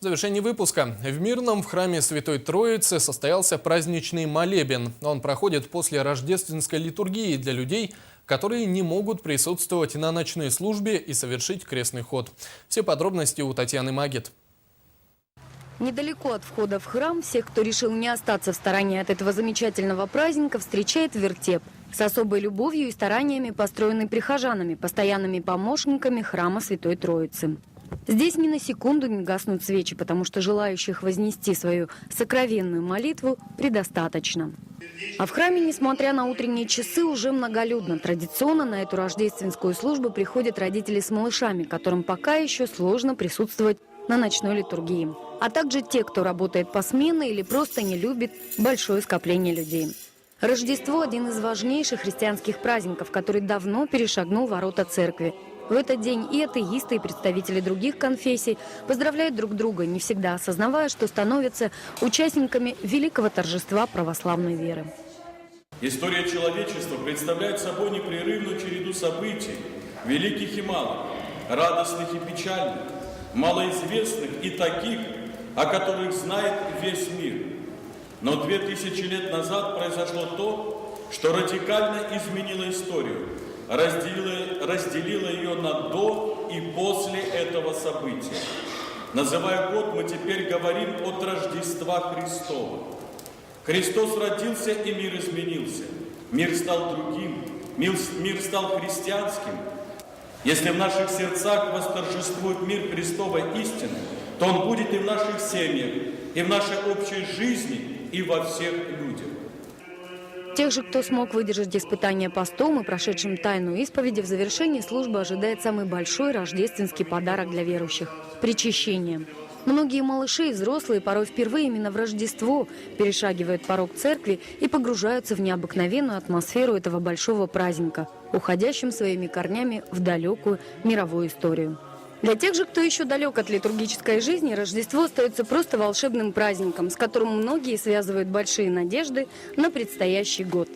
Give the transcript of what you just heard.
В завершении выпуска. В Мирном в храме Святой Троицы состоялся праздничный молебен. Он проходит после рождественской литургии для людей, которые не могут присутствовать на ночной службе и совершить крестный ход. Все подробности у Татьяны Магет. Недалеко от входа в храм всех, кто решил не остаться в стороне от этого замечательного праздника, встречает вертеп. С особой любовью и стараниями построенный прихожанами, постоянными помощниками храма Святой Троицы. Здесь ни на секунду не гаснут свечи, потому что желающих вознести свою сокровенную молитву предостаточно. А в храме, несмотря на утренние часы, уже многолюдно. Традиционно на эту рождественскую службу приходят родители с малышами, которым пока еще сложно присутствовать на ночной литургии. А также те, кто работает посменно или просто не любит большое скопление людей. Рождество – один из важнейших христианских праздников, который давно перешагнул ворота церкви. В этот день и атеисты, и представители других конфессий поздравляют друг друга, не всегда осознавая, что становятся участниками великого торжества православной веры. История человечества представляет собой непрерывную череду событий, великих и малых, радостных и печальных, малоизвестных и таких, о которых знает весь мир. Но 2000 лет назад произошло то, что радикально изменило историю, разделило ее на до и после этого события. Называя год, мы теперь говорим от Рождества Христова. Христос родился, и мир изменился. Мир стал другим, мир стал христианским. Если в наших сердцах восторжествует мир Христовой истины, то он будет и в наших семьях, и в нашей общей жизни, и во всех людях. Тех же, кто смог выдержать испытания постом и прошедшим тайну исповеди, в завершении службы ожидает самый большой рождественский подарок для верующих – причащение. Многие малыши и взрослые порой впервые именно в Рождество перешагивают порог церкви и погружаются в необыкновенную атмосферу этого большого праздника, уходящим своими корнями в далекую мировую историю. Для тех же, кто еще далек от литургической жизни, Рождество остается просто волшебным праздником, с которым многие связывают большие надежды на предстоящий год.